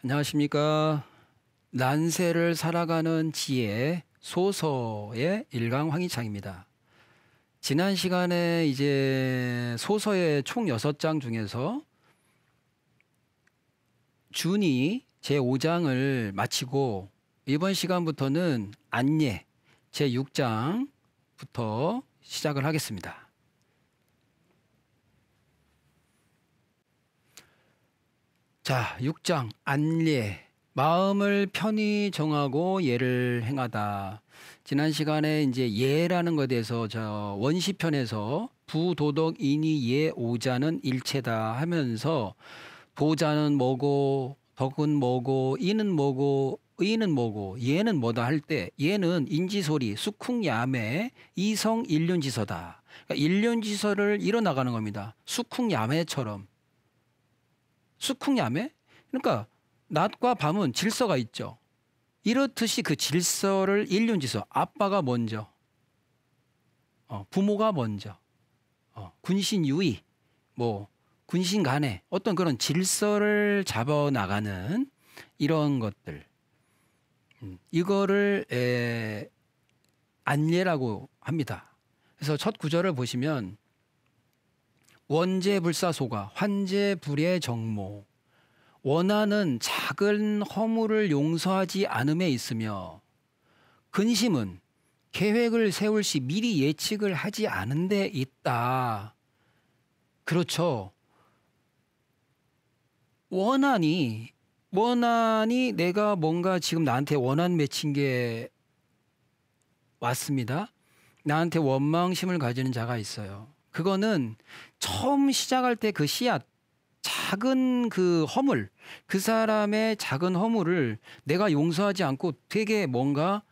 안녕하십니까. 난세를 살아가는 지혜 소서의 일강 황희창입니다. 지난 시간에 이제 소서의 총 6장 중에서 준이 제5장을 마치고 이번 시간부터는 안예 제6장부터 시작을 하겠습니다. 자, 6장 안예 마음을 편히 정하고 예를 행하다. 지난 시간에 이제 예라는 것에 대해서 저 원시편에서 부도덕이니 예 오자는 일체다 하면서 도자는 뭐고 덕은 뭐고 이는 뭐고 의는 뭐고 예는 뭐다 할 때 예는 인지소리 수쿵야매 이성 일륜지서다. 그러니까 일륜지서를 이뤄나가는 겁니다. 수쿵야매처럼. 수쿵야매? 그러니까 낮과 밤은 질서가 있죠. 이렇듯이 그 질서를 일륜지서 아빠가 먼저 부모가 먼저 군신유의 뭐 군신 간에 어떤 그런 질서를 잡아나가는 이런 것들 이거를 안예라고 합니다. 그래서 첫 구절을 보시면 원죄불사소가 환제불의 정모 원하는 작은 허물을 용서하지 않음에 있으며 근심은 계획을 세울 시 미리 예측을 하지 않은 데 있다. 그렇죠. 원한이 내가 뭔가 지금 나한테 원한 맺힌 게 왔습니다. 나한테 원망심을 가지는 자가 있어요. 그거는 처음 시작할 때 그 씨앗 작은 그 허물, 그 사람의 작은 허물을 내가 용서하지 않고 되게 뭔가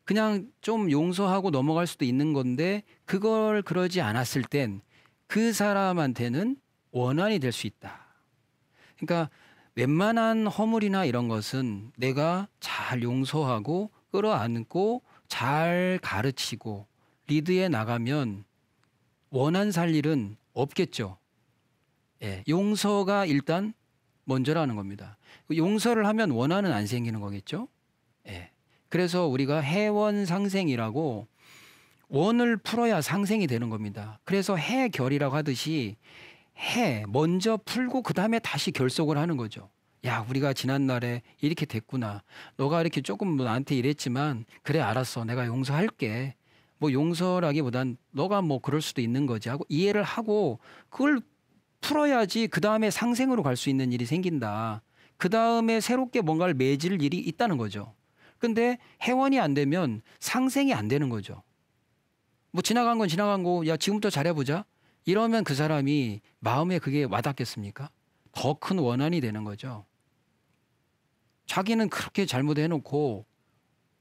그냥 좀 용서하고 넘어갈 수도 있는 건데 그걸 그러지 않았을 땐 그 사람한테는 원한이 될 수 있다. 그러니까 웬만한 허물이나 이런 것은 내가 잘 용서하고 끌어안고 잘 가르치고 리드해 나가면 원한 살 일은 없겠죠. 예, 용서가 일단 먼저라는 겁니다. 용서를 하면 원한은 안 생기는 거겠죠. 예, 그래서 우리가 해원상생이라고 원을 풀어야 상생이 되는 겁니다. 그래서 해결이라고 하듯이 해 먼저 풀고 그 다음에 다시 결속을 하는 거죠. 야, 우리가 지난날에 이렇게 됐구나. 너가 이렇게 조금 나한테 이랬지만 그래 알았어. 내가 용서할게. 뭐 용서라기보단 너가 뭐 그럴 수도 있는 거지 하고 이해를 하고 그걸 풀어야지 그 다음에 상생으로 갈 수 있는 일이 생긴다. 그 다음에 새롭게 뭔가를 맺을 일이 있다는 거죠. 근데 해원이 안 되면 상생이 안 되는 거죠. 뭐 지나간 건 지나간 거, 야, 지금부터 잘해보자. 이러면 그 사람이 마음에 그게 와닿겠습니까? 더 큰 원한이 되는 거죠. 자기는 그렇게 잘못해놓고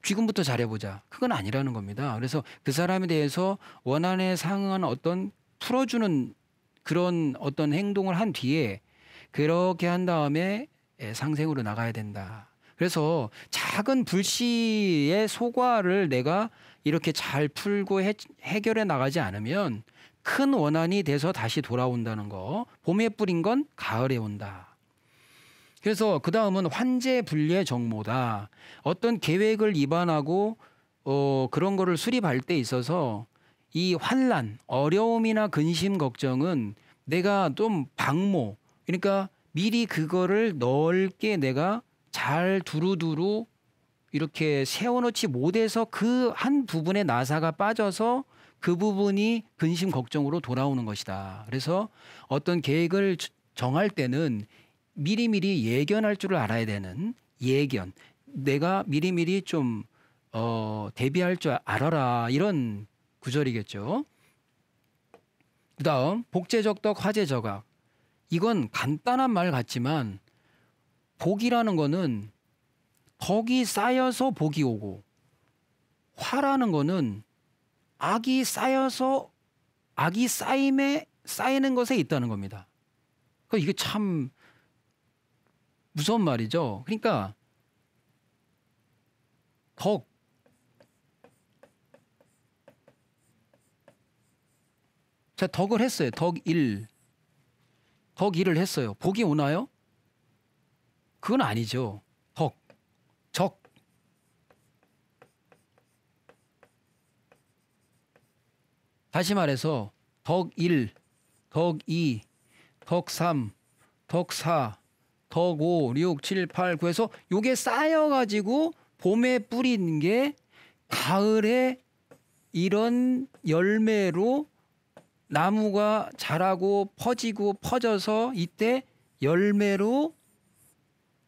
지금부터 잘해보자. 그건 아니라는 겁니다. 그래서 그 사람에 대해서 원한에 상응한 어떤 풀어주는 그런 어떤 행동을 한 뒤에 그렇게 한 다음에 상생으로 나가야 된다. 그래서 작은 불씨의 소과를 내가 이렇게 잘 풀고 해결해 나가지 않으면 큰 원한이 돼서 다시 돌아온다는 거. 봄에 뿌린 건 가을에 온다. 그래서 그 다음은 환제불례 정모다. 어떤 계획을 위반하고 그런 거를 수립할 때 있어서 이 환란, 어려움이나 근심, 걱정은 내가 좀 방모, 그러니까 미리 그거를 넓게 내가 잘 두루두루 이렇게 세워놓지 못해서 그 한 부분에 나사가 빠져서 그 부분이 근심, 걱정으로 돌아오는 것이다. 그래서 어떤 계획을 정할 때는 미리미리 예견할 줄을 알아야 되는 예견. 내가 미리미리 좀 대비할 줄 알아라. 이런 구절이겠죠. 그 다음 복제적덕 화제적악. 이건 간단한 말 같지만 복이라는 거는 덕이 쌓여서 복이 오고 화라는 거는 악이 쌓여서 악이 쌓이는 것에 있다는 겁니다. 그러니까 이게 참 무서운 말이죠. 그러니까 덕 제가 덕을 했어요. 덕 1. 덕 1을 했어요. 복이 오나요? 그건 아니죠. 덕, 적. 다시 말해서 덕 1, 덕 2, 덕 3, 덕 4, 덕 5, 6, 7, 8, 9해서 요게 쌓여가지고 봄에 뿌린 게 가을에 이런 열매로 나무가 자라고 퍼지고 퍼져서 이때 열매로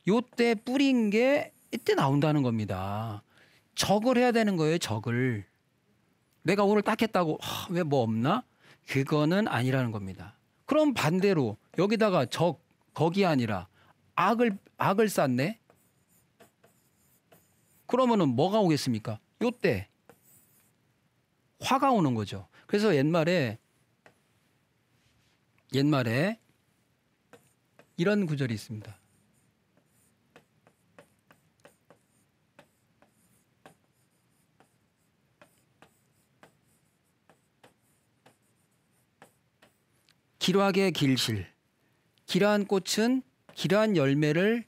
요때 뿌린 게 이때 나온다는 겁니다. 적을 해야 되는 거예요. 적을. 내가 오늘 딱 했다고 왜 뭐 없나? 그거는 아니라는 겁니다. 그럼 반대로 여기다가 덕이 아니라 악을 쌓네? 그러면은 뭐가 오겠습니까? 요때 화가 오는 거죠. 그래서 옛말에 이런 구절이 있습니다. 길하게 길실. 길한 꽃은 길한 열매를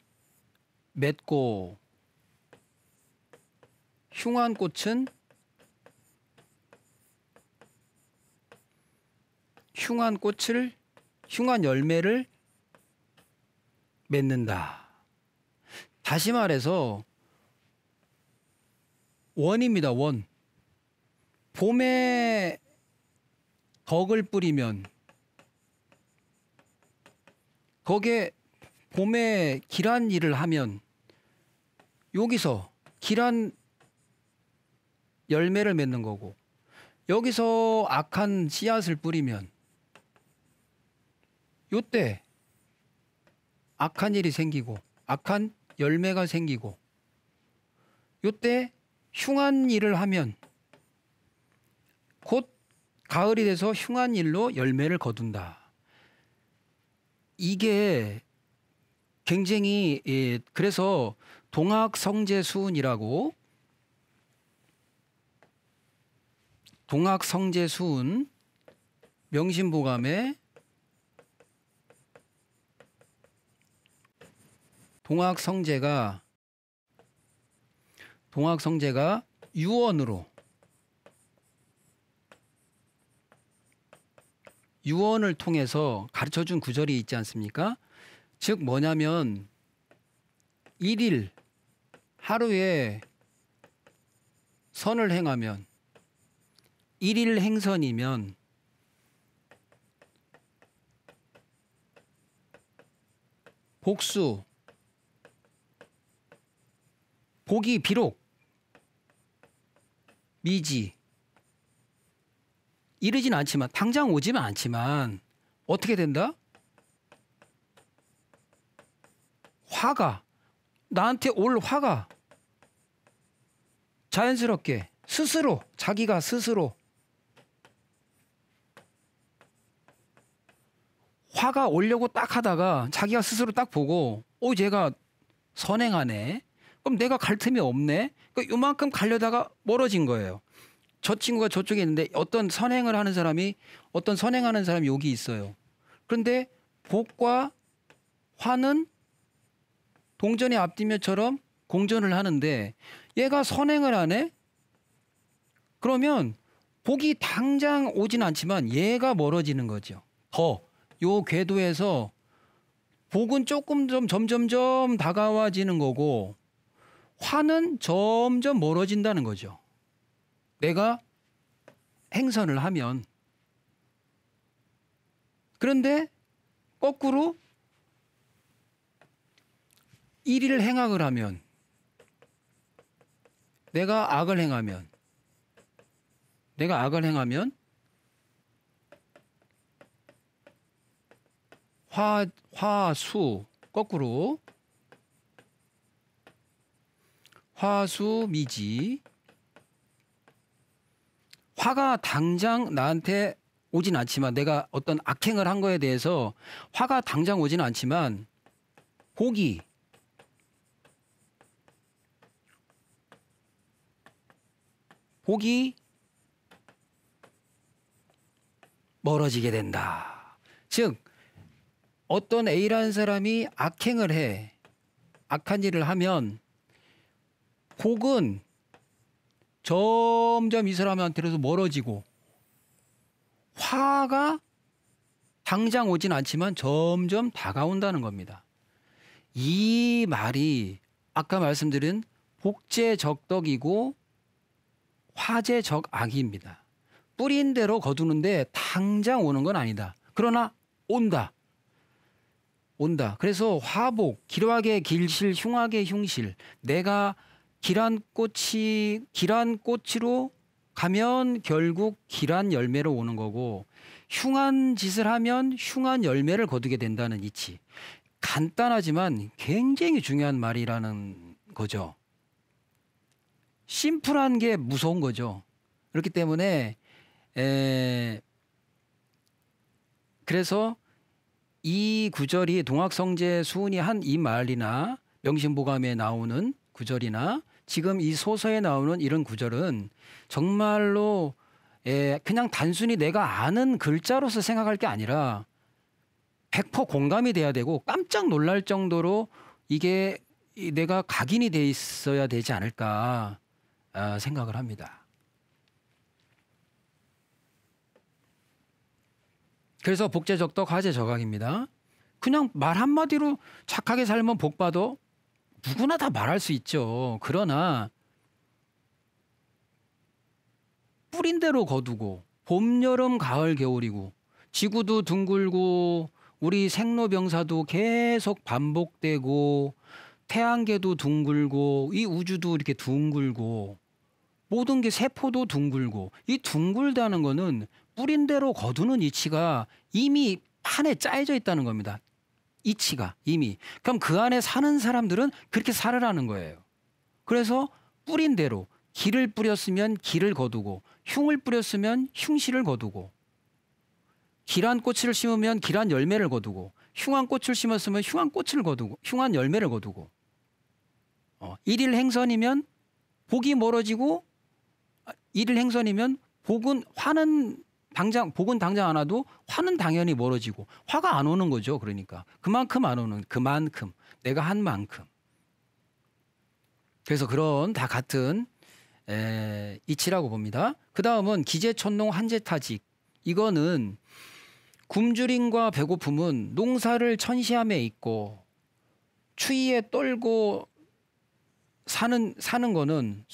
맺고 흉한 꽃은 흉한 열매를 맺는다. 다시 말해서 원입니다. 원. 봄에 덕을 뿌리면 거기에 봄에 길한 일을 하면 여기서 길한 열매를 맺는 거고, 여기서 악한 씨앗을 뿌리면 요때 악한 일이 생기고 악한 열매가 생기고, 요때 흉한 일을 하면 곧 가을이 돼서 흉한 일로 열매를 거둔다. 이게 굉장히 그래서 동학성제수운이라고, 동학성제수운 명심보감에 동학성제가 유언을 통해서 가르쳐준 구절이 있지 않습니까? 즉 뭐냐면 1일 하루에 선을 행하면 1일 행선이면 복수, 복이 비록 미지 이르진 않지만, 당장 오지는 않지만 어떻게 된다? 화가, 나한테 올 화가 자연스럽게 스스로, 자기가 스스로 화가 오려고 딱 하다가 자기가 스스로 딱 보고 얘가 선행하네, 그럼 내가 갈 틈이 없네, 그러니까 요만큼 가려다가 멀어진 거예요. 저 친구가 저쪽에 있는데 어떤 선행하는 사람이 여기 있어요. 그런데 복과 화는 동전의 앞뒤면처럼 공전을 하는데 얘가 선행을 하네? 그러면 복이 당장 오진 않지만 얘가 멀어지는 거죠. 요 궤도에서 복은 조금 점점점 다가와지는 거고, 화는 점점 멀어진다는 거죠. 내가 행선을 하면. 그런데 거꾸로 1일 행악을 하면, 내가 악을 행하면 화수, 거꾸로 화수미지. 화가 당장 나한테 오진 않지만, 내가 어떤 악행을 한 거에 대해서 화가 당장 오지는 않지만 복이 멀어지게 된다. 즉 어떤 A라는 사람이 악행을 해. 악한 일을 하면 복은 점점 이 사람한테서 멀어지고 화가 당장 오진 않지만 점점 다가온다는 겁니다. 이 말이 아까 말씀드린 복제적덕이고 화제적악입니다. 뿌린 대로 거두는데 당장 오는 건 아니다. 그러나 온다. 그래서 화복, 기락의 길실, 흉악의 흉실. 내가 길한 꽃으로 가면 결국 길한 열매로 오는 거고, 흉한 짓을 하면 흉한 열매를 거두게 된다는 이치. 간단하지만 굉장히 중요한 말이라는 거죠. 심플한 게 무서운 거죠. 그렇기 때문에 그래서 이 구절이 동학성제 수훈이 한 이 말이나 명심보감에 나오는 구절이나 지금 이 소서에 나오는 이런 구절은 정말로 그냥 단순히 내가 아는 글자로서 생각할 게 아니라 100% 공감이 돼야 되고 깜짝 놀랄 정도로 이게 내가 각인이 돼 있어야 되지 않을까 생각을 합니다. 그래서 복제적덕 화제적악입니다. 그냥 말 한마디로 착하게 살면 복 받아 누구나 다 말할 수 있죠. 그러나 뿌린 대로 거두고 봄, 여름, 가을, 겨울이고 지구도 둥글고 우리 생로병사도 계속 반복되고 태양계도 둥글고 이 우주도 이렇게 둥글고 모든 게 세포도 둥글고 이 둥글다는 거는 뿌린 대로 거두는 이치가 이미 판에 짜여져 있다는 겁니다. 이치가 이미. 그럼 그 안에 사는 사람들은 그렇게 살으라는 거예요. 그래서 뿌린 대로 기를 뿌렸으면 기를 거두고 흉을 뿌렸으면 흉실을 거두고 길한 꽃을 심으면 길한 열매를 거두고 흉한 꽃을 심었으면 흉한 꽃을 거두고 흉한 열매를 거두고 일일 행선이면 복이 멀어지고 일일 행선이면 복은 당장 안 와도 화는 당연히 멀어지고 화가 안 오는 거죠. 그러니까 그만큼 안 오는 그만큼 내가 한 만큼. 그래서 그런 다 같은 이치라고 봅니다. 그 다음은 기재천농 한재타직. 이거는 굶주림과 배고픔은 농사를 천시함에 있고 추위에 떨고 사는 거는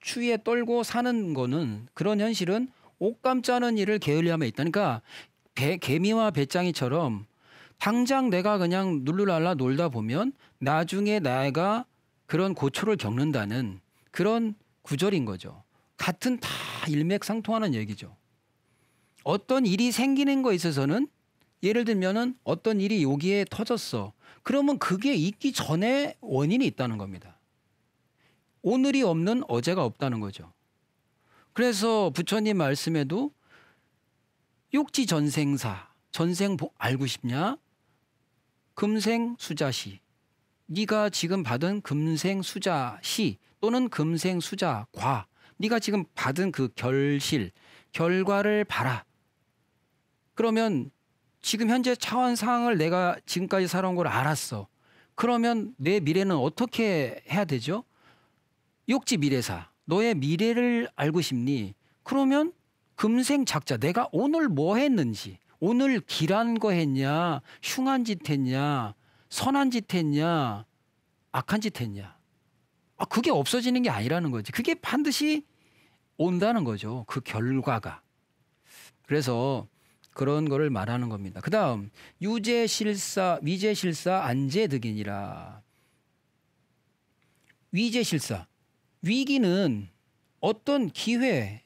추위에 떨고 사는 거는 그런 현실은 옷감 짜는 일을 게을리함에 있다. 그러니까 개미와 배짱이처럼 당장 내가 그냥 룰루랄라 놀다 보면 나중에 내가 그런 고초를 겪는다는 그런 구절인 거죠. 같은 다 일맥상통하는 얘기죠. 어떤 일이 생기는 거에 있어서는 예를 들면은 어떤 일이 여기에 터졌어. 그러면 그게 있기 전에 원인이 있다는 겁니다. 오늘이 없는 어제가 없다는 거죠. 그래서 부처님 말씀에도 욕지 전생사, 전생 알고 싶냐? 금생수자시. 네가 지금 받은 금생수자시 또는 금생수자과. 네가 지금 받은 그 결과를 봐라. 그러면 지금 현재 차원 상황을 내가 지금까지 살아온 걸 알았어. 그러면 내 미래는 어떻게 해야 되죠? 욕지 미래사. 너의 미래를 알고 싶니? 그러면 금생작자. 내가 오늘 뭐 했는지. 오늘 길한 거 했냐? 흉한 짓 했냐? 선한 짓 했냐? 악한 짓 했냐? 그게 없어지는 게 아니라는 거지. 그게 반드시 온다는 거죠. 그 결과가. 그래서 그런 거를 말하는 겁니다. 그 다음 유재실사, 위재실사, 안재득이니라. 위재실사. 위기는 어떤 기회나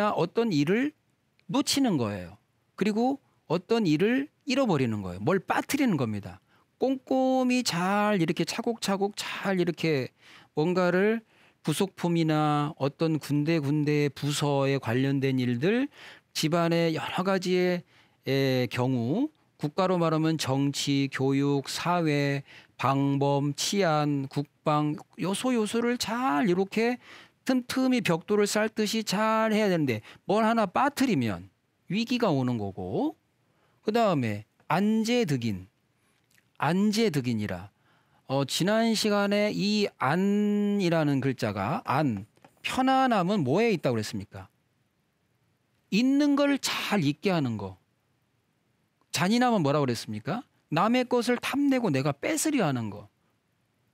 어떤 일을 놓치는 거예요. 그리고 어떤 일을 잃어버리는 거예요. 뭘 빠뜨리는 겁니다. 꼼꼼히 잘 이렇게 차곡차곡 잘 이렇게 뭔가를 부속품이나 어떤 군데 부서에 관련된 일들, 집안의 여러 가지의 경우, 국가로 말하면 정치, 교육, 사회, 방범, 치안, 국방 요소를 잘 이렇게 틈틈이 벽돌을 쌓듯이 잘 해야 되는데 뭘 하나 빠뜨리면 위기가 오는 거고, 그 다음에 안재득인이라 지난 시간에 이 안이라는 글자가 편안함은 뭐에 있다고 그랬습니까? 있는 걸 잘 잊게 하는 거. 잔인함은 뭐라고 그랬습니까? 남의 것을 탐내고 내가 뺏으려 하는 거.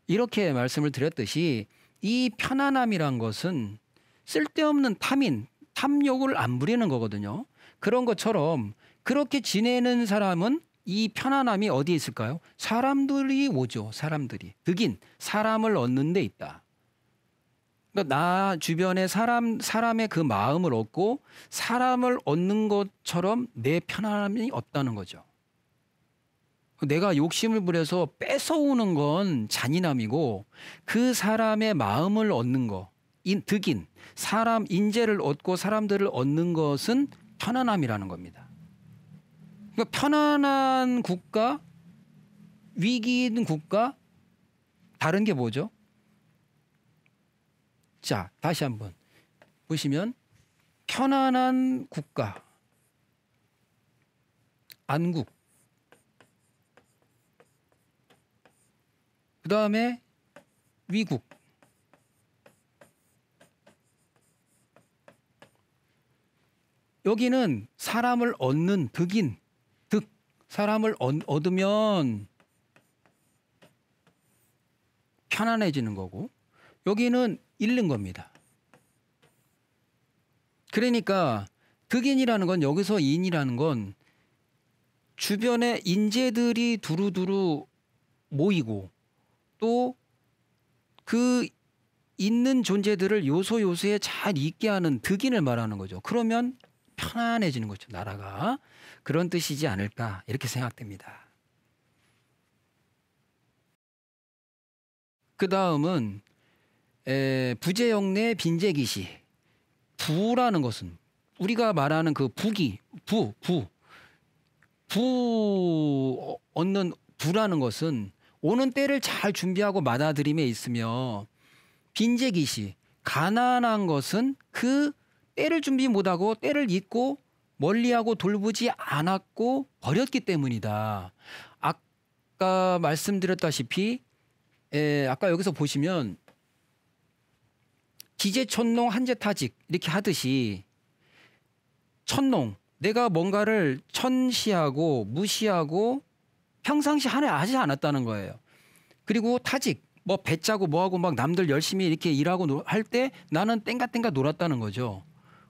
이렇게 말씀을 드렸듯이 이 편안함이란 것은 쓸데없는 탐욕을 안 부리는 거거든요. 그런 것처럼 그렇게 지내는 사람은 이 편안함이 어디에 있을까요? 사람들이 오죠. 사람들이. 득인, 사람을 얻는 데 있다. 그러니까 나 주변에 사람의 그 마음을 얻고 사람을 얻는 것처럼 내 편안함이 없다는 거죠. 내가 욕심을 부려서 뺏어오는 건 잔인함이고 그 사람의 마음을 얻는 거, 득인, 사람 인재를 얻고 사람들을 얻는 것은 편안함이라는 겁니다. 그러니까 편안한 국가, 위기 있는 국가, 다른 게 뭐죠? 자, 다시 한번 보시면 편안한 국가, 안국, 그 다음에 위국, 여기는 사람을 얻는 득인, 사람을 얻으면 편안해지는 거고 여기는 잃는 겁니다. 그러니까 득인이라는 건 여기서 인이라는 건 주변에 인재들이 두루두루 모이고 또 그 있는 존재들을 요소요소에 잘 있게 하는 득인을 말하는 거죠. 그러면 편안해지는 거죠. 나라가. 그런 뜻이지 않을까 이렇게 생각됩니다. 그 다음은 부재영내 빈재기시. 부라는 것은 우리가 말하는 그 부 얻는 부라는 것은 오는 때를 잘 준비하고 맞아들임에 있으며 빈재기시, 가난한 것은 그 때를 준비 못하고 때를 잊고 멀리하고 돌보지 않았고 버렸기 때문이다. 아까 말씀드렸다시피 아까 여기서 보시면 기재천농 한재타직 이렇게 하듯이 천농, 내가 뭔가를 천시하고 무시하고 평상시 하지 않았다는 거예요. 그리고 타직, 뭐 배짜고 뭐하고 막 남들 열심히 이렇게 일하고 할 때 나는 땡가땡가 놀았다는 거죠.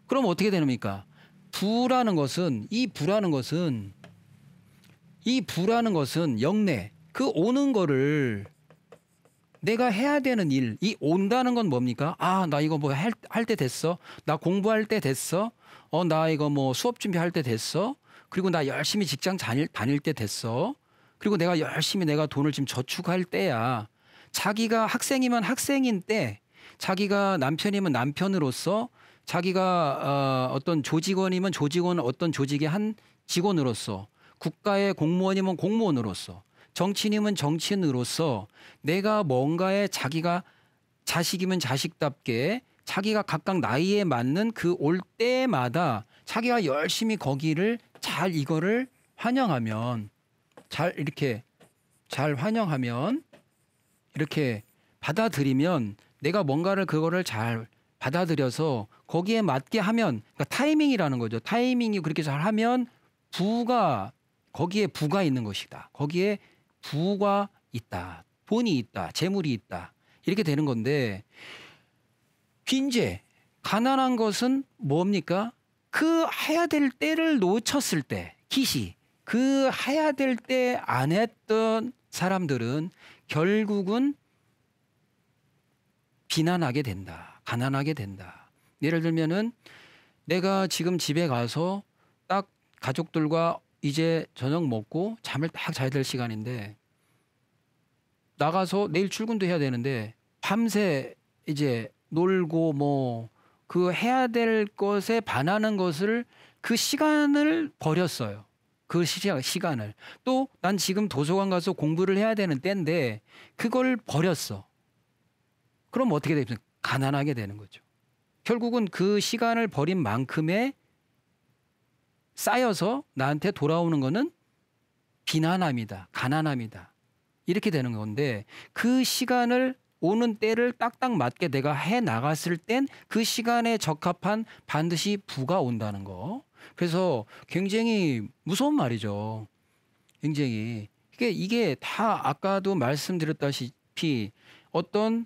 그럼 어떻게 됩니까? 부라는 것은 영내, 그 오는 거를 내가 해야 되는 일, 이 온다는 건 뭡니까? 나 이거 뭐 할 때 됐어. 나 공부할 때 됐어. 나 이거 뭐 수업 준비할 때 됐어. 그리고 나 열심히 직장 다닐 때 됐어. 그리고 내가 열심히 내가 돈을 지금 저축할 때야. 자기가 학생이면 학생인 때, 자기가 남편이면 남편으로서, 자기가 어떤 조직원이면 어떤 조직의 한 직원으로서, 국가의 공무원이면 공무원으로서, 정치인이면 정치인으로서 내가 뭔가에 자기가 자식이면 자식답게 자기가 각각 나이에 맞는 그 올 때마다 자기가 열심히 거기를 잘 이거를 환영하면 잘 환영하면 이렇게 받아들이면 내가 뭔가를 그거를 잘 받아들여서 거기에 맞게 하면 그러니까 타이밍이라는 거죠. 타이밍이 그렇게 잘 하면 거기에 부가 있는 것이다. 거기에 부가 있다. 돈이 있다. 재물이 있다. 이렇게 되는 건데 빈재, 가난한 것은 뭡니까? 그 해야 될 때를 놓쳤을 때, 기시, 그 해야 될 때 안 했던 사람들은 결국은 비난하게 된다. 가난하게 된다. 예를 들면은 내가 지금 집에 가서 딱 가족들과 이제 저녁 먹고 잠을 딱 자야 될 시간인데 나가서 내일 출근도 해야 되는데 밤새 이제 놀고 뭐 그 해야 될 것에 반하는 것을 그 시간을 버렸어요. 그 시간을. 또 난 지금 도서관 가서 공부를 해야 되는 때인데 그걸 버렸어. 그럼 어떻게 됩니까? 가난하게 되는 거죠. 결국은 그 시간을 버린 만큼의 쌓여서 나한테 돌아오는 거는 비난함이다. 가난함이다. 이렇게 되는 건데 그 시간을 오는 때를 딱딱 맞게 내가 해 나갔을 땐 그 시간에 적합한 반드시 부가 온다는 거. 그래서 굉장히 무서운 말이죠. 굉장히. 이게 다 아까도 말씀드렸다시피 어떤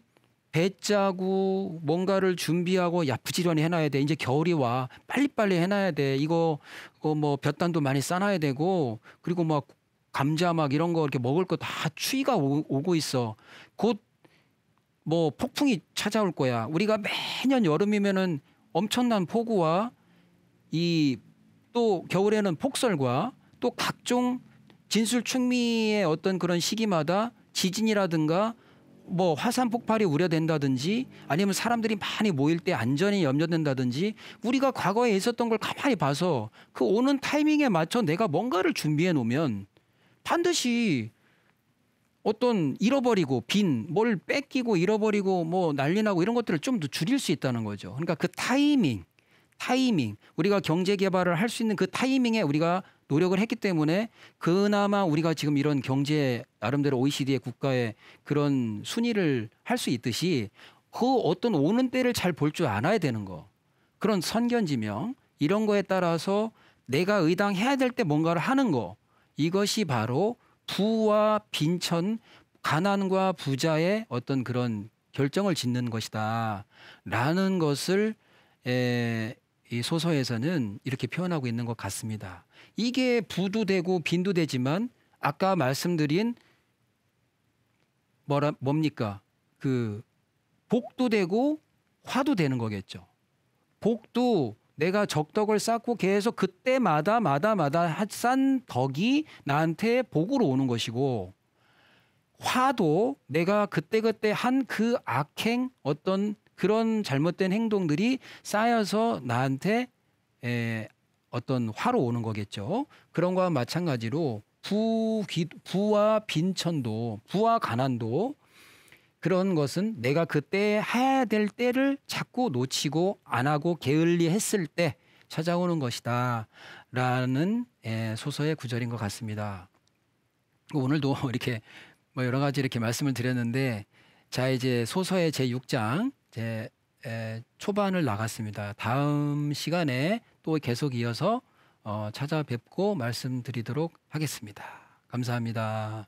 배 짜고 뭔가를 준비하고 야 부지런히 해놔야 돼. 이제 겨울이 와. 빨리빨리 해놔야 돼. 이거 뭐 볕단도 많이 싸놔야 되고 그리고 막 감자 막 이런 거 이렇게 먹을 거 다 추위가 오고 있어. 곧 뭐 폭풍이 찾아올 거야. 우리가 매년 여름이면은 엄청난 폭우와 이 또 겨울에는 폭설과 또 각종 진술충미의 어떤 그런 시기마다 지진이라든가 뭐 화산 폭발이 우려된다든지 아니면 사람들이 많이 모일 때 안전이 염려된다든지 우리가 과거에 있었던 걸 가만히 봐서 그 오는 타이밍에 맞춰 내가 뭔가를 준비해 놓으면 반드시 어떤 잃어버리고 뭘 뺏기고 잃어버리고 뭐 난리 나고 이런 것들을 좀 더 줄일 수 있다는 거죠. 그러니까 그 타이밍 우리가 경제 개발을 할 수 있는 그 타이밍에 우리가 노력을 했기 때문에 그나마 우리가 지금 이런 경제 나름대로 OECD의 국가의 그런 순위를 할 수 있듯이 그 어떤 오는 때를 잘 볼 줄 알아야 되는 거. 그런 선견지명 이런 거에 따라서 내가 의당해야 될 때 뭔가를 하는 거. 이것이 바로 부와 빈천, 가난과 부자의 어떤 그런 결정을 짓는 것이다. 라는 것을 이 소서에서는 이렇게 표현하고 있는 것 같습니다. 이게 부도 되고 빈도 되지만 아까 말씀드린 뭡니까? 그 복도 되고 화도 되는 거겠죠. 복도 내가 적덕을 쌓고 계속 그때마다 싼 덕이 나한테 복으로 오는 것이고 화도 내가 그때그때 한 그 악행 어떤 그런 잘못된 행동들이 쌓여서 나한테 어떤 화로 오는 거겠죠. 그런 거와 마찬가지로 부와 빈천도 부와 가난도 그런 것은 내가 그때 해야 될 때를 자꾸 놓치고 안 하고 게을리 했을 때 찾아오는 것이다 라는 소서의 구절인 것 같습니다. 오늘도 이렇게 뭐 여러 가지 이렇게 말씀을 드렸는데 자 이제 소서의 제6장 초반을 나갔습니다. 다음 시간에 또 계속 이어서 찾아뵙고 말씀드리도록 하겠습니다. 감사합니다.